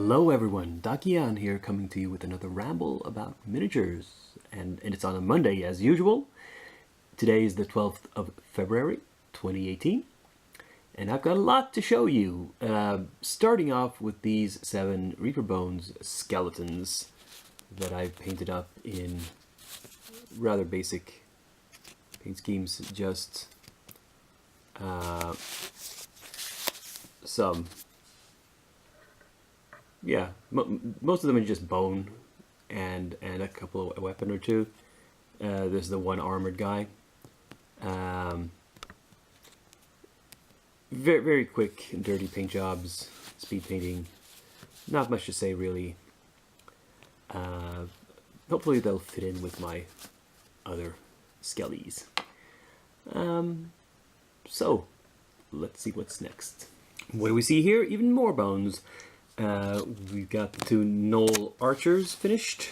Hello everyone, Dakian here coming to you with another ramble about miniatures. And it's on a Monday as usual. Today is the 12th of February 2018. And I've got a lot to show you. Starting off with these 7 Reaper Bones skeletons that I've painted up in rather basic paint schemes. Just most of them are just bone and a couple of a weapon or two. There's the one armored guy. Very quick and dirty paint jobs, speed painting. Not much to say really. Hopefully they'll fit in with my other skellies. So let's see what's next. What do we see here? Even more bones. We've got the 2 Null Archers finished,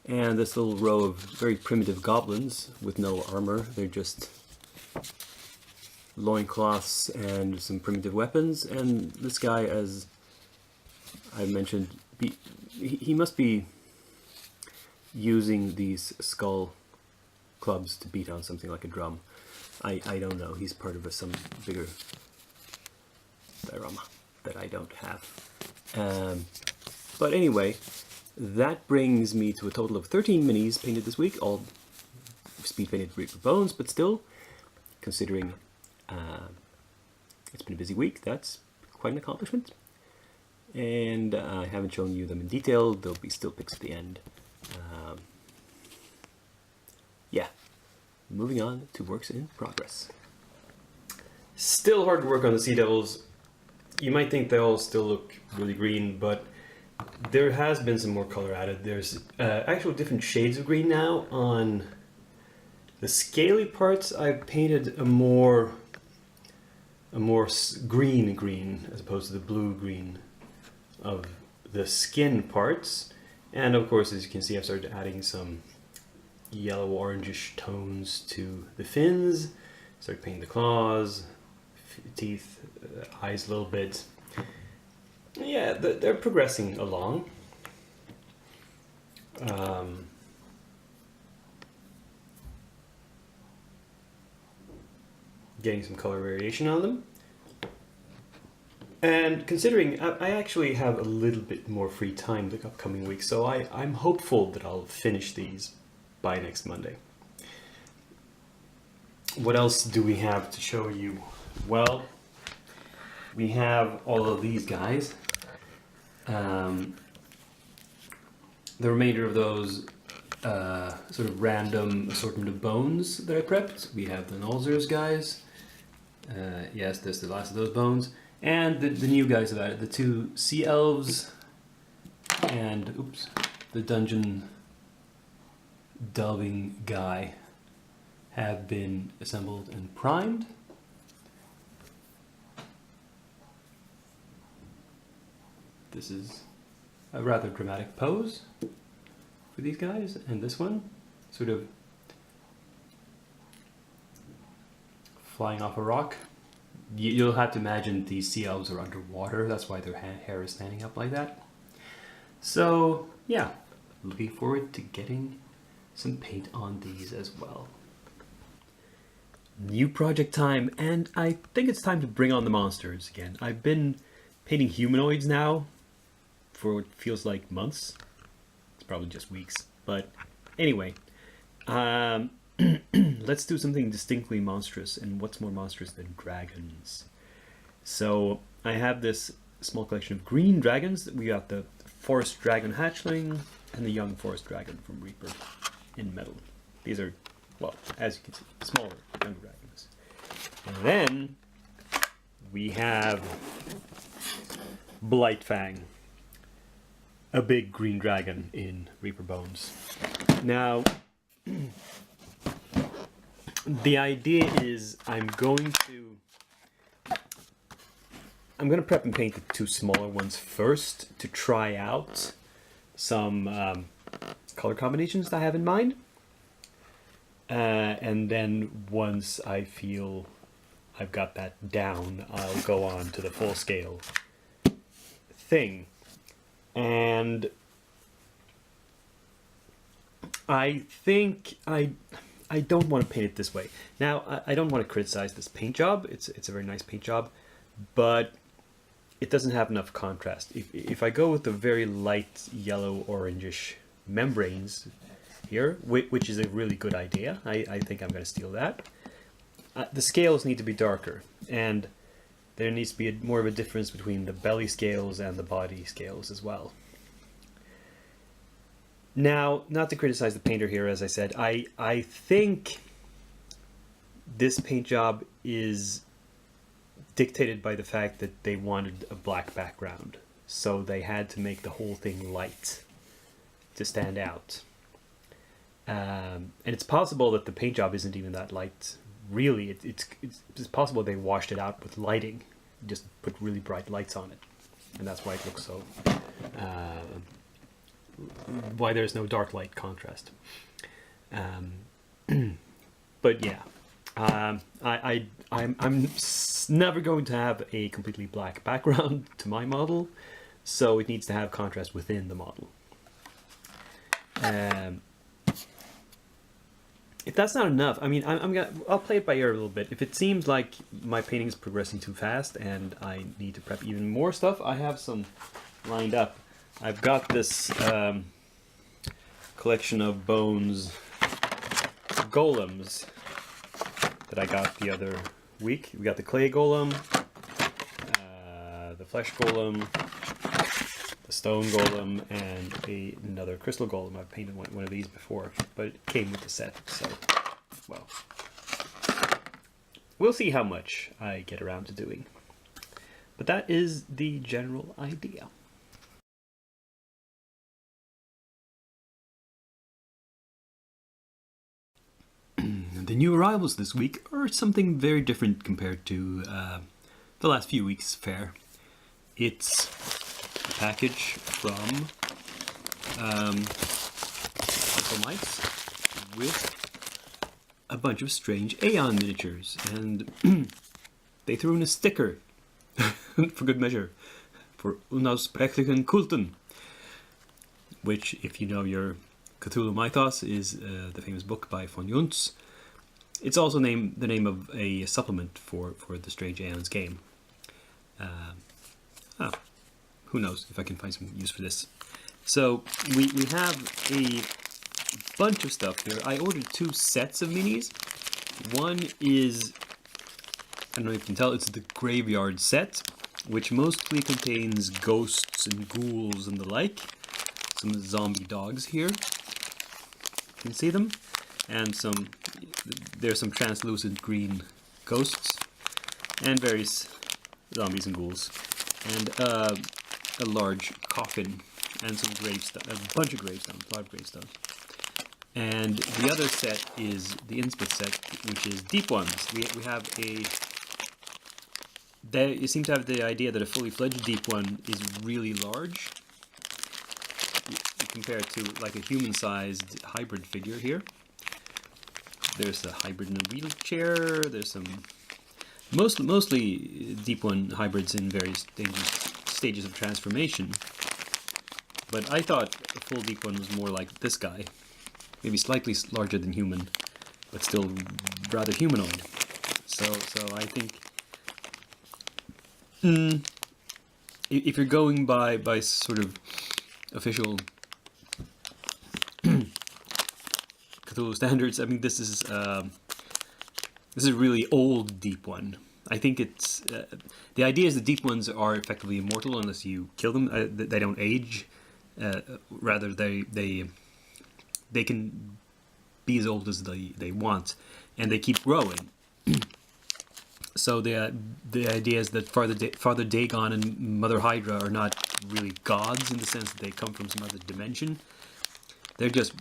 and this little row of very primitive goblins with no armor. They're just loincloths and some primitive weapons. And this guy, as I mentioned, he must be using these skull clubs to beat on something like a drum. I don't know. He's part of some bigger diorama that I don't have. But anyway, that brings me to a total of 13 minis painted this week, all speed painted Reaper Bones, but still, considering it's been a busy week, that's quite an accomplishment. And I haven't shown you them in detail. There'll be still pics at the end. Yeah, moving on to works in progress. Still hard work on the Sea Devils. You might think they all still look really green, but there has been some more color added. There's actual different shades of green now. On the scaly parts, I've painted a more green as opposed to the blue-green of the skin parts. And of course, as you can see, I've started adding some yellow-orangish tones to the fins. Started painting the claws, teeth, eyes a little bit. Yeah, they're progressing along. Getting some color variation on them. And considering I actually have a little bit more free time the upcoming week, so I'm hopeful that I'll finish these by next Monday. What else do we have to show you? Well, we have all of these guys. The remainder of those sort of random assortment of bones that I prepped. We have the Null Archers guys. Yes, this is the last of those bones. And the new guys I've added, the 2 Sea Elves and the Dungeon Delving guy have been assembled and primed. This is a rather dramatic pose for these guys, and this one sort of flying off a rock. You'll have to imagine these sea elves are underwater, that's why their hair is standing up like that. So yeah, looking forward to getting some paint on these as well. New project time, and I think it's time to bring on the monsters again. I've been painting humanoids now for what feels like months. It's probably just weeks, but anyway, let's do something distinctly monstrous, and what's more monstrous than dragons? So I have this small collection of green dragons. We got the forest dragon hatchling and the young forest dragon from Reaper in metal. These are, well, as you can see, smaller young dragons. And then we have Blightfang, a big green dragon in Reaper Bones. Now, the idea is I'm going to prep and paint the 2 smaller ones first to try out some color combinations that I have in mind. And then once I feel I've got that down, I'll go on to the full scale thing. And I think I don't want to paint it this way. Now, I don't want to criticize this paint job. It's a very nice paint job, but it doesn't have enough contrast. If I go with the very light yellow orangish membranes here, which is a really good idea, I think I'm going to steal that. The scales need to be darker, and there needs to be more of a difference between the belly scales and the body scales as well. Now, not to criticize the painter here, as I said, I think this paint job is dictated by the fact that they wanted a black background, so they had to make the whole thing light to stand out. And it's possible that the paint job isn't even that light. Really, it's possible they washed it out with lighting, just put really bright lights on it, and that's why it looks so. Why there's no dark light contrast. But yeah, I'm never going to have a completely black background to my model, so it needs to have contrast within the model. If that's not enough, I mean, I'll play it by ear a little bit. If it seems like my painting is progressing too fast and I need to prep even more stuff, I have some lined up. I've got this collection of bones golems that I got the other week. We got the clay golem, the flesh golem, the stone golem, and another crystal golem. I've painted one of these before, but it came with the set, so, well, we'll see how much I get around to doing. But that is the general idea. The new arrivals this week are something very different compared to the last few weeks' fare. It's a package from Mice with a bunch of strange Aeon miniatures, and they threw in a sticker for good measure for Unaussprechlichen Kulten, which, if you know your Cthulhu Mythos, is the famous book by von Juntz. It's also the name of a supplement for the Strange Aeons game. Who knows if I can find some use for this. So we have a bunch of stuff here. I ordered 2 sets of minis. One is, I don't know if you can tell, it's the Graveyard set, which mostly contains ghosts and ghouls and the like. Some zombie dogs here. You can see them. And there's some translucent green ghosts, and various zombies and ghouls, and a large coffin, and some gravestones, a bunch of gravestones, a lot of gravestones. And the other set is the Innsmouth set, which is Deep Ones. We have you seem to have the idea that a fully fledged Deep One is really large, compared to like a human-sized hybrid figure here. There's a hybrid in a wheelchair. There's some mostly Deep One hybrids in various stages of transformation. But I thought a full Deep One was more like this guy, maybe slightly larger than human, but still rather humanoid. So I think if you're going by sort of official Cthulhu standards, I mean, this is a really old Deep One. I think it's the idea is the Deep Ones are effectively immortal unless you kill them. They don't age. Rather, they can be as old as they want, and they keep growing. So the idea is that Father Dagon and Mother Hydra are not really gods in the sense that they come from some other dimension. They're just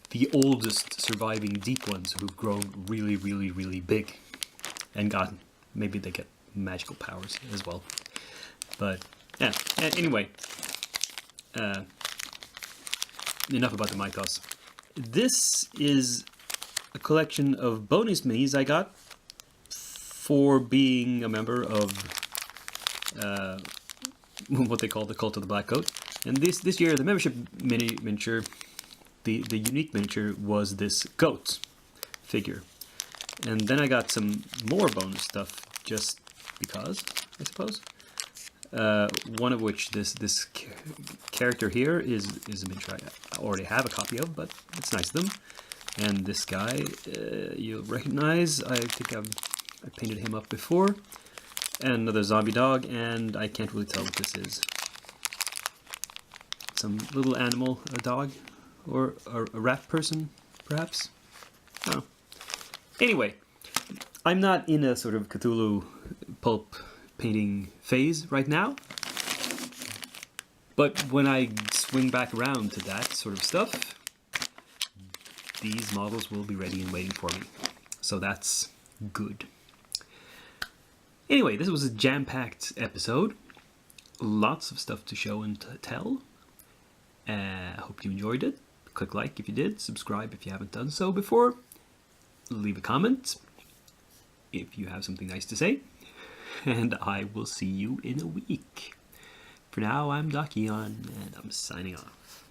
the oldest surviving Deep Ones who've grown really, really, really big, and maybe they get magical powers as well. But yeah, anyway, enough about the mythos. This is a collection of bonus minis I got for being a member of what they call the Cult of the Black Coat. And this year, the membership miniature, the unique miniature was this goat figure. And then I got some more bonus stuff just because, I suppose. One of which this character here is a miniature I already have a copy of, but it's nice of them. And this guy you'll recognize. I think I painted him up before. And another zombie dog, and I can't really tell what this is. Some little animal, a dog, or a rat person, perhaps? Oh. Anyway, I'm not in a sort of Cthulhu pulp painting phase right now. But when I swing back around to that sort of stuff, these models will be ready and waiting for me. So that's good. Anyway, this was a jam-packed episode. Lots of stuff to show and to tell. I hope you enjoyed it. Click like if you did. Subscribe if you haven't done so before. Leave a comment if you have something nice to say. And I will see you in a week. For now, I'm Dakion, and I'm signing off.